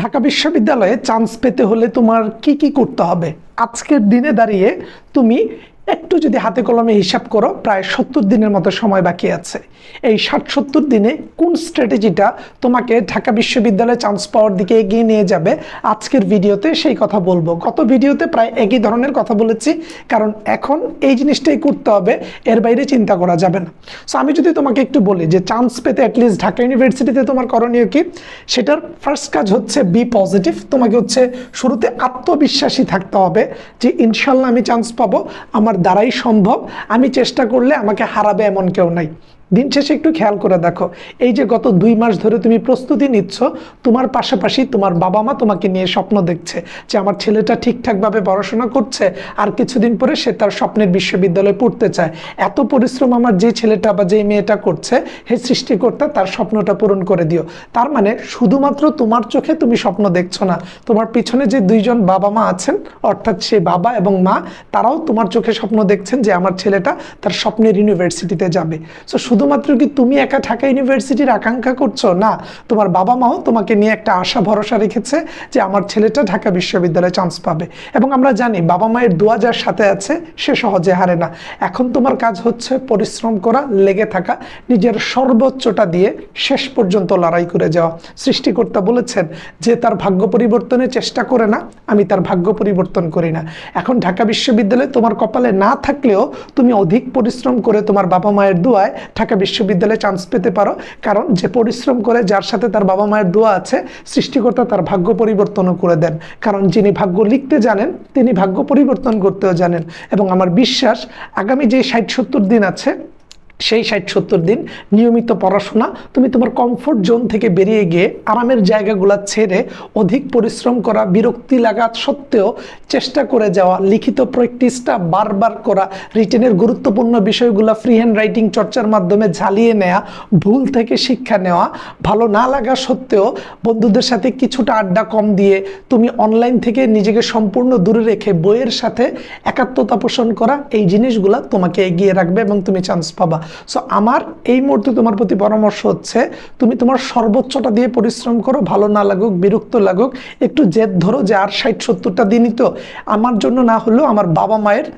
ঢাকা বিশ্ববিদ্যালয়ে চান্স পেতে হলে তোমার কি কি করতে হবে? আজকের দিনে দাঁড়িয়ে তুমি একটু যদি হাতে কলমে হিসাব করো, প্রায় 70 দিনের মতো সময় বাকি আছে। এই 60-70 দিনে কোন স্ট্র্যাটেজিটা তোমাকে ঢাকা বিশ্ববিদ্যালয়ে চান্স পাওয়ার দিকে এগিয়ে নিয়ে যাবে, আজকের ভিডিওতে সেই কথা বলবো। গত ভিডিওতে প্রায় একই ধরনের কথা বলেছি, কারণ এখন এই জিনিসটাই করতে হবে, এর বাইরে চিন্তা করা যাবে না। সো আমি যদি তোমাকে একটু বলি যে চান্স পেতে অ্যাটলিস্ট ঢাকা ইউনিভার্সিটিতে তোমার করণীয় কি, সেটার ফার্স্ট কাজ হচ্ছে বি পজিটিভ। তোমাকে হচ্ছে শুরুতে আত্মবিশ্বাসী থাকতে হবে যে ইনশাল্লাহ আমি চান্স পাবো, আমার দ্বারাই সম্ভব, আমি চেষ্টা করলে আমাকে হারাবে এমন কেউ নাই। দিন শেষে একটু খেয়াল করে দেখো, এই যে গত 2 মাস ধরে তুমি প্রস্তুতি নিচ্ছ, তোমার পাশাপাশি তোমার বাবা মা তোমাকে নিয়ে স্বপ্ন দেখছে যে আমার ছেলেটা ঠিকঠাকভাবে পড়াশোনা করছে, আর কিছুদিন পরে সে তার স্বপ্নের বিশ্ববিদ্যালয়ে পড়তে চায়। এত পরিশ্রম আমার যে ছেলেটা বা যে মেয়েটা করছে, হে সৃষ্টিকর্তা তার স্বপ্নটা পূরণ করে দিও। তার মানে শুধুমাত্র তোমার চোখে তুমি স্বপ্ন দেখছো না, তোমার পিছনে যে 2 জন বাবা মা আছেন, অর্থাৎ সে বাবা এবং মা, তারাও তোমার চোখে স্বপ্ন দেখছেন যে আমার ছেলেটা তার স্বপ্নের ইউনিভার্সিটিতে যাবে। সো শুধুমাত্র কি তুমি একা ঢাকা ইউনিভার্সিটির আকাঙ্ক্ষা করছো? না, তোমার বাবা মাও তোমাকে নিয়ে একটা আশা ভরসা রেখেছে যে আমার ছেলেটা ঢাকা বিশ্ববিদ্যালয়ে চান্স পাবে। এবং আমরা জানি বাবা মায়ের দোয়া যার সাথে আছে সে সহজে হারে না। এখন তোমার কাজ হচ্ছে পরিশ্রম করা, লেগে থাকা, নিজের সর্বোচ্চটা দিয়ে শেষ পর্যন্ত লড়াই করে যাওয়া। সৃষ্টিকর্তা বলেছেন যে তার ভাগ্য পরিবর্তনের চেষ্টা করে না, আমি তার ভাগ্য পরিবর্তন করি না। এখন ঢাকা বিশ্ববিদ্যালয়ে তোমার কপালে না থাকলেও তুমি অধিক পরিশ্রম করে তোমার বাবা মায়ের দোয়ায় ঢাকা বিশ্ববিদ্যালয়ে চান্স পেতে পারো। কারণ যে পরিশ্রম করে, যার সাথে তার বাবা মায়ের দোয়া আছে, সৃষ্টিকর্তা তার ভাগ্য পরিবর্তনও করে দেন। কারণ যিনি ভাগ্য লিখতে জানেন তিনি ভাগ্য পরিবর্তন করতেও জানেন। এবং আমার বিশ্বাস আগামী যে 60-70 দিন আছে, সেই 60-70 দিন নিয়মিত পড়াশোনা, তুমি তোমার কমফোর্ট জোন থেকে বেরিয়ে গিয়ে আরামের জায়গাগুলো ছেড়ে অধিক পরিশ্রম করা, বিরক্তি লাগা সত্ত্বেও চেষ্টা করে যাওয়া, লিখিত প্র্যাকটিসটা বারবার করা, রিটেনের গুরুত্বপূর্ণ বিষয়গুলো ফ্রি হ্যান্ড রাইটিং চর্চার মাধ্যমে ঝালিয়ে নেওয়া, ভুল থেকে শিক্ষা নেওয়া, ভালো না লাগা সত্ত্বেও বন্ধুদের সাথে কিছুটা আড্ডা কম দিয়ে তুমি অনলাইন থেকে নিজেকে সম্পূর্ণ দূরে রেখে বইয়ের সাথে একাত্মতা পোষণ করা, এই জিনিসগুলো তোমাকে এগিয়ে রাখবে এবং তুমি চান্স পাবা। সো আমার এই মুহূর্তে তোমার প্রতি পরামর্শ হচ্ছে তুমি তোমার সর্বোচ্চটা দিয়ে পরিশ্রম করো, ভালো না লাগুক, বিরক্ত লাগুক, একটু জেদ ধরো যে আর 60-70টা দিনই তো, আমার জন্য না হলেও আমার বাবা মায়ের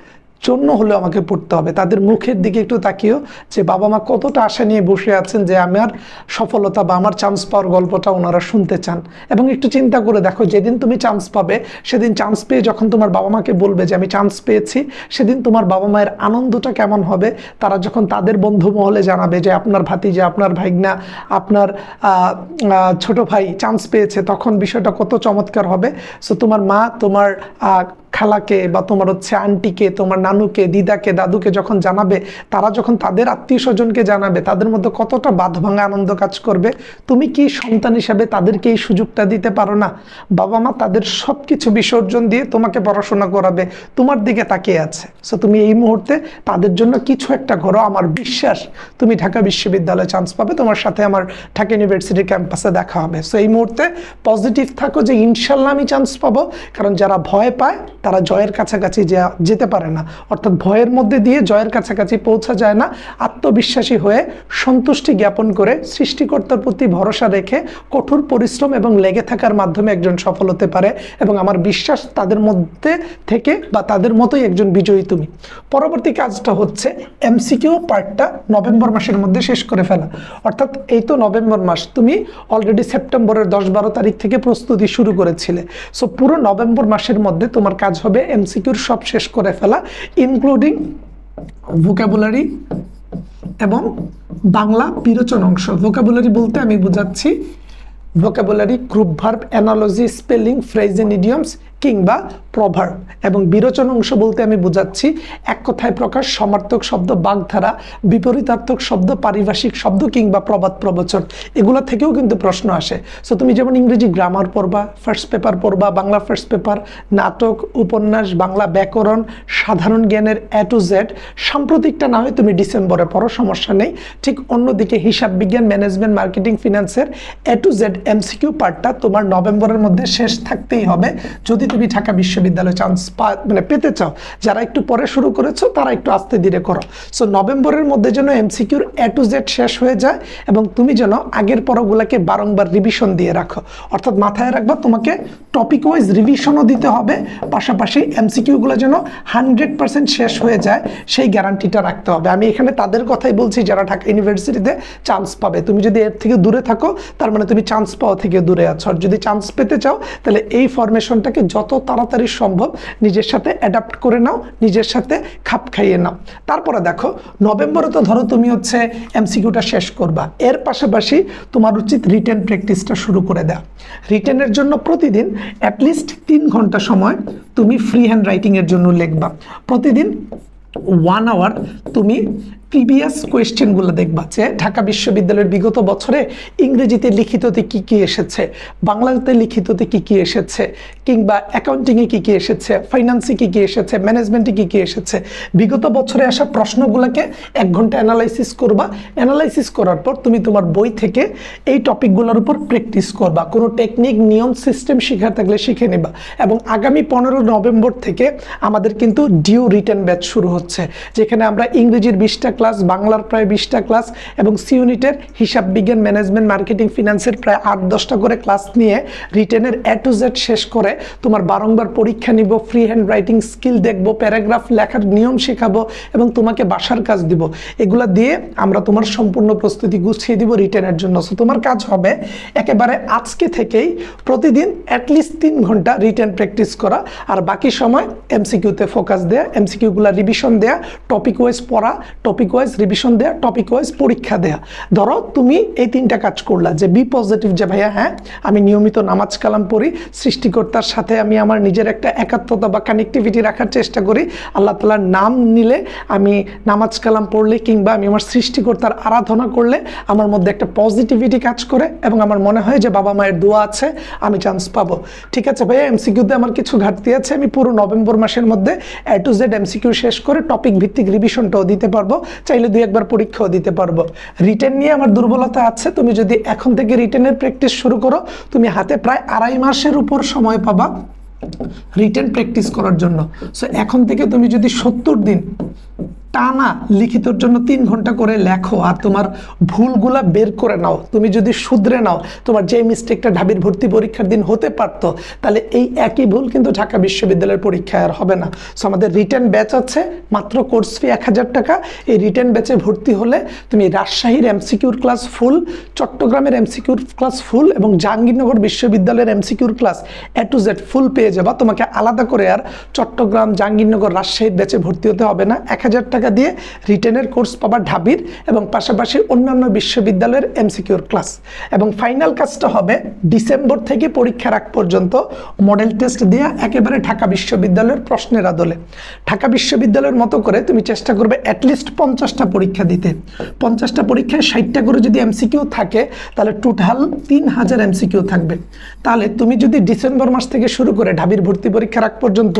জন্য হলেও আমাকে পড়তে হবে। তাদের মুখের দিকে একটু তাকিও যে বাবা মা কতটা আশা নিয়ে বসে আছেন যে আমার সফলতা বা আমার চান্স পাওয়ার গল্পটা ওনারা শুনতে চান। এবং একটু চিন্তা করে দেখো, যেদিন তুমি চান্স পাবে, সেদিন চান্স পেয়ে যখন তোমার বাবা মাকে বলবে যে আমি চান্স পেয়েছি, সেদিন তোমার বাবা মায়ের আনন্দটা কেমন হবে। তারা যখন তাদের বন্ধু মহলে জানাবে যে আপনার ভাতিজা, আপনার ভাইগনা, আপনার ছোট ভাই চান্স পেয়েছে, তখন বিষয়টা কত চমৎকার হবে। সো তোমার মা তোমার খালাকে বা তোমার হচ্ছে আন্টিকে, তোমার নানুকে, দিদাকে, দাদুকে যখন জানাবে, তারা যখন তাদের আত্মীয় স্বজনকে জানাবে, তাদের মধ্যে কতটা বাঁধ ভাঙা আনন্দ কাজ করবে। তুমি কি সন্তান হিসাবে তাদেরকে এই সুযোগটা দিতে পারো না? বাবা মা তাদের সব কিছু বিসর্জন দিয়ে তোমাকে পড়াশোনা করাবে, তোমার দিকে তাকিয়ে আছে। সো তুমি এই মুহূর্তে তাদের জন্য কিছু একটা করো, আমার বিশ্বাস তুমি ঢাকা বিশ্ববিদ্যালয়ে চান্স পাবে, তোমার সাথে আমার ঢাকা ইউনিভার্সিটির ক্যাম্পাসে দেখা হবে। সো এই মুহূর্তে পজিটিভ থাকো যে ইনশাল্লাহ আমি চান্স পাবো। কারণ যারা ভয় পায় তারা জয়ের কাছাকাছি যেতে পারে না, অর্থাৎ ভয়ের মধ্যে দিয়ে জয়ের কাছাকাছি পৌঁছা যায় না। আত্মবিশ্বাসী হয়ে সন্তুষ্টি জ্ঞাপন করে সৃষ্টিকর্তার প্রতি ভরসা রেখে কঠোর পরিশ্রম এবং লেগে থাকার মাধ্যমে একজন সফল হতে পারে। এবং আমার বিশ্বাস তাদের মধ্যে থেকে বা তাদের মতোই একজন বিজয়ী তুমি। পরবর্তী কাজটা হচ্ছে এমসিকিউ পার্টটা নভেম্বর মাসের মধ্যে শেষ করে ফেলা। অর্থাৎ এই তো নভেম্বর মাস, তুমি অলরেডি সেপ্টেম্বরের 10-12 তারিখ থেকে প্রস্তুতি শুরু করেছিলে। সো পুরো নভেম্বর মাসের মধ্যে তোমার কাজ হবে এমসিকিউর সব শেষ করে ফেলা, ইনক্লুডিং ভোকাবুলারি এবং বাংলা বিরোচন অংশ। ভোকাবুলারি বলতে আমি বোঝাচ্ছি vocabulary, group verb, analogy, spelling, phrase and idioms কিংবা প্রভার্ব। এবং বিরোচন অংশ বলতে আমি বোঝাচ্ছি এক কথায় প্রকাশ, সমার্থক শব্দ, বাগধারা, বিপরীতার্থক শব্দ, পারিভাষিক শব্দ কিংবা প্রবাদ প্রবচন, এগুলো থেকেও কিন্তু প্রশ্ন আসে। সো তুমি যেমন ইংরেজি গ্রামার পড়বা, ফার্স্ট পেপার পড়বা, বাংলা ফার্স্ট পেপার, নাটক, উপন্যাস, বাংলা ব্যাকরণ, সাধারণ জ্ঞানের A to Z, সাম্প্রতিকটা না হয় তুমি ডিসেম্বরে পড়ো, সমস্যা নেই। ঠিক অন্যদিকে হিসাব বিজ্ঞান, ম্যানেজমেন্ট, মার্কেটিং, ফিনান্সের A to Z এমসিকিউ পার্টটা তোমার নভেম্বরের মধ্যে শেষ থাকতেই হবে যদি তুমি ঢাকা বিশ্ববিদ্যালয়ে চান্স পেতে চাও। যারা একটু পরে শুরু করেছো তারা একটু আস্তে ধীরে করো। সো নভেম্বরের মধ্যে যেন এমসিকিউর A to Z শেষ হয়ে যায় এবং তুমি যেন আগের পড়াগুলোকে বারংবার রিভিশন দিয়ে রাখো। অর্থাৎ মাথায় রাখবা তোমাকে টপিক ওয়াইজ রিভিশনও দিতে হবে, পাশাপাশি এমসিকিউগুলো যেন 100% শেষ হয়ে যায় সেই গ্যারান্টিটা রাখতে হবে। আমি এখানে তাদের কথাই বলছি যারা ঢাকা ইউনিভার্সিটিতে চান্স পাবে। তুমি যদি এর থেকে দূরে থাকো তার মানে তুমি চান্স পাওয়া থেকে দূরে আছো। আর যদি চান্স পেতে চাও তাহলে এই ফরমেশনটাকে যত তাড়াতাড়ি সম্ভব নিজের সাথে অ্যাডাপ্ট করে নাও, নিজের সাথে খাপ খাইয়ে নাও। তারপরে দেখো নভেম্বরে তো ধরো তুমি হচ্ছে এমসিকিউটা শেষ করবা, এর পাশাপাশি তোমার উচিত রিটেন প্র্যাকটিসটা শুরু করে দেওয়া। রিটেনের জন্য প্রতিদিন অ্যাটলিস্ট 3 ঘন্টা সময় তুমি ফ্রি হ্যান্ড রাইটিংয়ের জন্য লিখবা। প্রতিদিন 1 আওয়ার তুমি প্রিভিয়াস কোয়েশ্চেনগুলো দেখবা যে ঢাকা বিশ্ববিদ্যালয়ের বিগত বছরে ইংরেজিতে লিখিততে কি কি এসেছে, বাংলাতে লিখিততে কি কি এসেছে, কিংবা অ্যাকাউন্টিংয়ে কি কি এসেছে, ফাইন্যান্সে কি কি এসেছে, ম্যানেজমেন্টে কি কি এসেছে, বিগত বছরে আসা প্রশ্নগুলোকে 1 ঘন্টা অ্যানালাইসিস করবা। অ্যানালাইসিস করার পর তুমি তোমার বই থেকে এই টপিকগুলোর উপর প্র্যাকটিস করবা। কোনো টেকনিক, নিয়ম, সিস্টেম শেখার থাকলে শিখে নেবা। এবং আগামী 15 নভেম্বর থেকে আমাদের কিন্তু ডিউ রিটেন ব্যাচ শুরু হচ্ছে, যেখানে আমরা ইংরেজির 20টা ক্লাস, বাংলার প্রায় 20টা ক্লাস এবং সি ইউনিটের হিসাব বিজ্ঞান, ম্যানেজমেন্ট, মার্কেটিং, ফিনান্সের প্রায় 8-10টা করে ক্লাস নিয়ে রিটেনের A to Z শেষ করে তোমার বারংবার পরীক্ষা নিব, ফ্রি হ্যান্ড রাইটিং স্কিল দেখবো, প্যারাগ্রাফ লেখার নিয়ম শেখাবো এবং তোমাকে বাসার কাজ দিব। এগুলা দিয়ে আমরা তোমার সম্পূর্ণ প্রস্তুতি গুছিয়ে দিব রিটেনের জন্য। সো তোমার কাজ হবে একেবারে আজকে থেকেই প্রতিদিন অ্যাটলিস্ট 3 ঘন্টা রিটেন প্র্যাকটিস করা, আর বাকি সময় এমসিকিউতে ফোকাস দেয়া, এমসিকিউগুলো রিভিশন দেয়া, টপিক ওয়াইজ পড়া, টপিক ওয়াইজ রিভিশন দেয়া, টপিক ওয়াইজ পরীক্ষা দেয়া। ধরো তুমি এই 3টা কাজ করলা, যে বি পজিটিভ, যে ভাইয়া হ্যাঁ আমি নিয়মিত নামাজ কালাম পড়ি, সৃষ্টিকর্তার সাথে আমি আমার নিজের একটা একাত্মতা বা কানেক্টিভিটি রাখার চেষ্টা করি, আল্লাহ তাআলার নাম নিলে, আমি নামাজ কালাম পড়লে কিংবা আমি আমার সৃষ্টিকর্তার আরাধনা করলে আমার মধ্যে একটা পজিটিভিটি কাজ করে এবং আমার মনে হয় যে বাবা মায়ের দোয়া আছে, আমি চান্স পাবো। ঠিক আছে ভাইয়া, এমসিকিউতে আমার কিছু ঘাটতি আছে, আমি পুরো নভেম্বর মাসের মধ্যে A to Z এমসিকিউ শেষ করে টপিক ভিত্তিক রিভিশনটাও দিতে পারবো, চাইলে 2-1 বার পরীক্ষাও দিতে পারবো। রিটেন নিয়ে আমার দুর্বলতা আছে, তুমি যদি এখন থেকে রিটেনের প্র্যাকটিস শুরু করো, তুমি হাতে প্রায় 2.5 মাসের উপর সময় পাবা রিটেন প্র্যাকটিস করার জন্য। সো এখন থেকে তুমি যদি 70 দিন টানা লিখিতর জন্য 3 ঘন্টা করে লেখো আর তোমার ভুলগুলা বের করে নাও, তুমি যদি শুধরে নাও তোমার যে মিস্টেকটা ঢাবির ভর্তি পরীক্ষার দিন হতে পারতো, তাহলে এই একই ভুল কিন্তু ঢাকা বিশ্ববিদ্যালয়ের পরীক্ষায় আর হবে না। সো আমাদের রিটেন ব্যাচ আছে, মাত্র কোর্স ফি 1000 টাকা। এই রিটেন ব্যাচে ভর্তি হলে তুমি রাজশাহীর এমসিকিউর ক্লাস ফুল, চট্টগ্রামের এমসিকিউর ক্লাস ফুল এবং জাহাঙ্গীরনগর বিশ্ববিদ্যালয়ের এমসিকিউর ক্লাস A to Z ফুল পেয়ে যাবা। তোমাকে আলাদা করে আর চট্টগ্রাম, জাহাঙ্গীরনগর, রাজশাহীর ব্যাচে ভর্তি হতে হবে না। 1000 টাকা দিয়ে রিটেনের কোর্স পাবা ঢাবির এবং পাশাপাশি অন্যান্য বিশ্ববিদ্যালয়ের এমসিকিউর ক্লাস। এবং ফাইনাল কাজটা হবে ডিসেম্বর থেকে পরীক্ষার আগ পর্যন্ত মডেল টেস্ট দিয়ে একেবারে ঢাকা বিশ্ববিদ্যালয়ের প্রশ্নের আদলে ঢাকা বিশ্ববিদ্যালয়ের মতো করে তুমি চেষ্টা করবে অ্যাটলিস্ট 50টা পরীক্ষা দিতে। 50টা পরীক্ষায় 60টা করে যদি এমসিকিউ থাকে তাহলে টোটাল 3000 এমসিকিউ থাকবে। তাহলে তুমি যদি ডিসেম্বর মাস থেকে শুরু করে ঢাবির ভর্তি পরীক্ষার আগ পর্যন্ত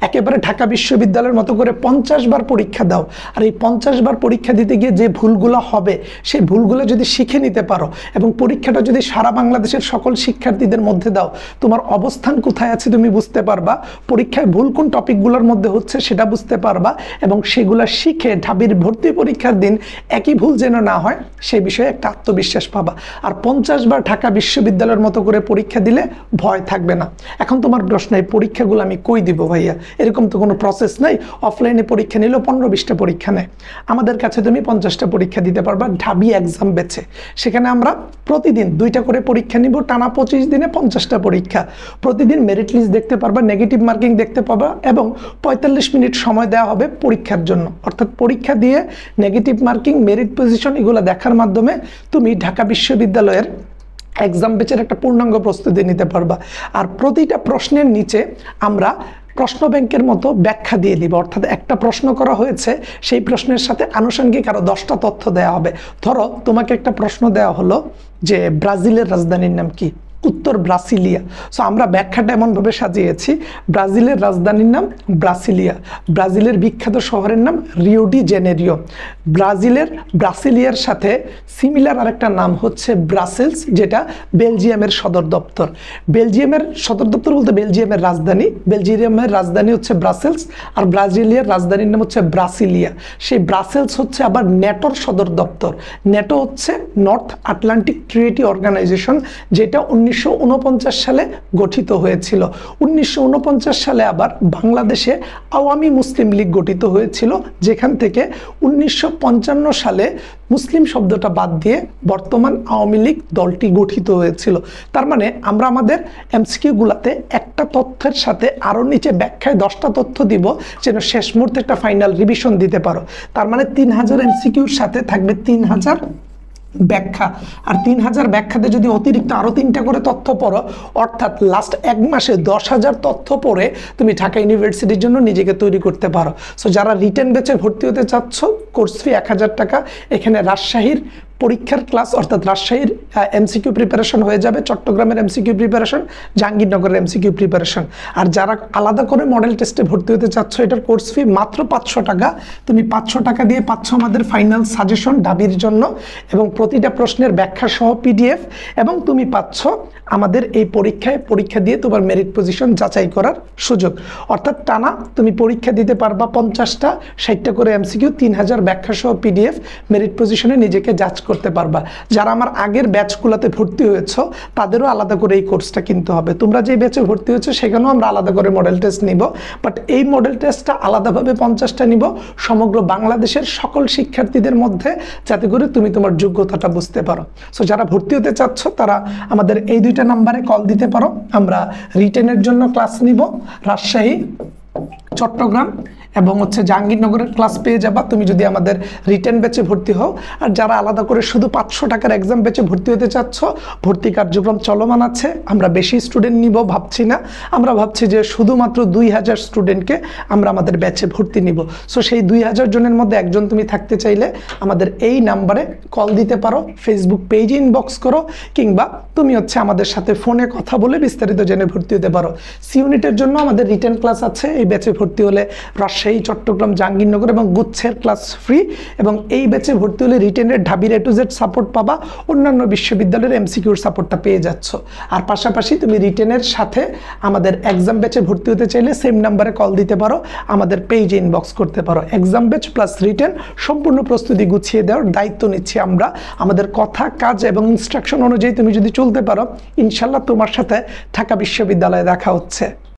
একেবারে ঢাকা বিশ্ববিদ্যালয়ের মতো করে 50 বার পরীক্ষা দাও, আর এই 50 বার পরীক্ষা দিতে গিয়ে যে ভুলগুলো হবে সেই ভুলগুলো যদি শিখে নিতে পারো এবং পরীক্ষাটা যদি সারা বাংলাদেশের সকল শিক্ষার্থীদের মধ্যে দাও, তোমার অবস্থান কোথায় আছে তুমি বুঝতে পারবা, পরীক্ষায় ভুল কোন টপিকগুলোর মধ্যে হচ্ছে সেটা বুঝতে পারবা এবং সেগুলো শিখে ঢাবির ভর্তি পরীক্ষার দিন একই ভুল যেন না হয় সেই বিষয়ে একটা আত্মবিশ্বাস পাবা। আর 50 বার ঢাকা বিশ্ববিদ্যালয়ের মতো করে পরীক্ষা দিলে ভয় থাকবে না। এখন তোমার প্রশ্ন, এই পরীক্ষাগুলো আমি কই দিব ভাইয়া? এরকম তো কোনো প্রসেস নাই। অফলাইনে পরীক্ষা নিলেও 15-20টা পরীক্ষা নেয়, আমাদের কাছে তুমি 50টা পরীক্ষা দিতে পারবা ঢাবি এক্সাম বেচে। সেখানে আমরা প্রতিদিন 2টা করে পরীক্ষা নিব, টানা 25 দিনে 50টা পরীক্ষা। প্রতিদিন মেরিট লিস্ট দেখতে পারবা, নেগেটিভ মার্কিং দেখতে পাবা এবং 45 মিনিট সময় দেওয়া হবে পরীক্ষার জন্য। অর্থাৎ পরীক্ষা দিয়ে নেগেটিভ মার্কিং, মেরিট পজিশন এগুলো দেখার মাধ্যমে তুমি ঢাকা বিশ্ববিদ্যালয়ের এক্সাম বেচের একটা পূর্ণাঙ্গ প্রস্তুতি নিতে পারবা। আর প্রতিটা প্রশ্নের নিচে আমরা প্রশ্ন ব্যাংকের মতো ব্যাখ্যা দিয়ে দিব। অর্থাৎ একটা প্রশ্ন করা হয়েছে, সেই প্রশ্নের সাথে আনুষঙ্গিক আরো 10টা তথ্য দেওয়া হবে। ধরো তোমাকে একটা প্রশ্ন দেওয়া হলো যে ব্রাজিলের রাজধানীর নাম কি, উত্তর ব্রাসিলিয়া। সো আমরা ব্যাখ্যাটা এমনভাবে সাজিয়েছি, ব্রাজিলের রাজধানীর নাম ব্রাসিলিয়া, ব্রাজিলের বিখ্যাত শহরের নাম রিও ডি জেনেরিও, ব্রাসিলিয়ার সাথে সিমিলার আরেকটা নাম হচ্ছে ব্রাসেলস, যেটা বেলজিয়ামের সদর দপ্তর। বেলজিয়ামের সদর দপ্তর বলতে বেলজিয়ামের রাজধানী, বেলজিয়ামের রাজধানী হচ্ছে ব্রাসেলস, আর ব্রাজিলিয়ার রাজধানীর নাম হচ্ছে ব্রাসিলিয়া। সেই ব্রাসেলস হচ্ছে আবার ন্যাটোর সদর দপ্তর। ন্যাটো হচ্ছে নর্থ আটলান্টিক ট্রিটি অর্গানাইজেশন, যেটা 1949 সালে গঠিত হয়েছিল। 1949 সালে আবার বাংলাদেশে আওয়ামী মুসলিম লীগ গঠিত হয়েছিল, যেখান থেকে 1955 সালে মুসলিম শব্দটা বাদ দিয়ে বর্তমান আওয়ামী লীগ দলটি গঠিত হয়েছিল। তার মানে আমরা আমাদের এমসিকিউ গুলাতে একটা তথ্যের সাথে আরও নিচে ব্যাখ্যায় 10টা তথ্য দিব, যেন শেষ মুহূর্তে একটা ফাইনাল রিভিশন দিতে পারো। তার মানে 3000 এমসিকিউর সাথে থাকবে 3000 ব্যাখ্যা, আর 3000 ব্যাখ্যাতে যদি অতিরিক্ত আরও 3টা করে তথ্য পড়ো, অর্থাৎ লাস্ট 1 মাসে 10,000 তথ্য পড়ে তুমি ঢাকা ইউনিভার্সিটির জন্য নিজেকে তৈরি করতে পারো। সো যারা রিটেন ব্যাচে ভর্তি হতে চাচ্ছ, কোর্স ফি 1000 টাকা। এখানে রাজশাহীর পরীক্ষার ক্লাস অর্থাৎ রাজশাহীর এমসিকিউ প্রিপারেশন হয়ে যাবে, চট্টগ্রামের এমসিকিউ প্রিপারেশন, জাহাঙ্গীরনগরের এমসিকিউ প্রিপারেশন। আর যারা আলাদা করে মডেল টেস্টে ভর্তি হতে চাচ্ছ, এটার কোর্স ফি মাত্র 500 টাকা। তুমি 500 টাকা দিয়ে পাচ্ছ আমাদের ফাইনাল সাজেশন ঢাবির জন্য, এবং প্রতিটা প্রশ্নের ব্যাখ্যা সহ পিডিএফ, এবং তুমি পাচ্ছ আমাদের এই পরীক্ষা দিয়ে তোমার মেরিট পজিশন যাচাই করার সুযোগ। অর্থাৎ টানা তুমি পরীক্ষা দিতে পারবা 50টা, 60টা করে এমসিকিউ, 3000 ব্যাখ্যা সহ পিডিএফ, মেরিট পজিশনে নিজেকে যাচ করতে পারবা। যারা আমার আগের ব্যাচগুলোতে ভর্তি হয়েছ, তাদেরও আলাদা করে এই কোর্সটা কিনতে হবে। তোমরা যে ব্যাচে ভর্তি হয়েছো সেখানেও আমরা আলাদা করে মডেল টেস্ট নিব, বাট এই মডেল টেস্টটা আলাদাভাবে 50টা নিব সমগ্র বাংলাদেশের সকল শিক্ষার্থীদের মধ্যে, যাতে করে তুমি তোমার যোগ্যতাটা বুঝতে পারো। সো যারা ভর্তি হতে চাচ্ছ, তারা আমাদের এই 2টা নাম্বারে কল দিতে পারো। আমরা রিটেনের জন্য ক্লাস নিব, রাজশাহী, চট্টগ্রাম এবং জাহাঙ্গীরনগরের ক্লাস পেয়ে যাবা তুমি যদি আমাদের রিটেন ব্যাচে ভর্তি হও। আর যারা আলাদা করে শুধু 500 টাকার এক্সাম ব্যাচে ভর্তি হতে চাচ্ছ, ভর্তি কার্যক্রম চলমান আছে। আমরা বেশি স্টুডেন্ট নিব ভাবছি না, আমরা ভাবছি যে শুধুমাত্র 2000 স্টুডেন্টকে আমরা আমাদের ব্যাচে ভর্তি নিব। সো সেই 2000 জনের মধ্যে একজন তুমি থাকতে চাইলে আমাদের এই নাম্বারে কল দিতে পারো, ফেসবুক পেজে ইনবক্স করো, কিংবা তুমি আমাদের সাথে ফোনে কথা বলে বিস্তারিত জেনে ভর্তি হতে পারো। সি ইউনিটের জন্য আমাদের রিটেন ক্লাস আছে, এই ব্যাচে ভর্তি হলে রাজশাহী, চট্টগ্রাম, জাহাঙ্গীরনগর এবং গুচ্ছের ক্লাস ফ্রি, এবং এই ব্যাচে ভর্তি হলে রিটেনের ঢাবির A to Z সাপোর্ট পাবা, অন্যান্য বিশ্ববিদ্যালয়ের এমসিকিউর সাপোর্টটা পেয়ে যাচ্ছ। আর পাশাপাশি তুমি রিটেনের সাথে আমাদের এক্সাম ব্যাচে ভর্তি হতে চাইলে সেম নাম্বারে কল দিতে পারো, আমাদের পেজে ইনবক্স করতে পারো। এক্সাম ব্যাচ প্লাস রিটেন সম্পূর্ণ প্রস্তুতি গুছিয়ে দেওয়ার দায়িত্ব নিচ্ছি আমরা। আমাদের কথা, কাজ এবং ইনস্ট্রাকশন অনুযায়ী তুমি যদি চলতে পারো, ইনশাল্লাহ তোমার সাথে ঢাকা বিশ্ববিদ্যালয়ে দেখা হচ্ছে।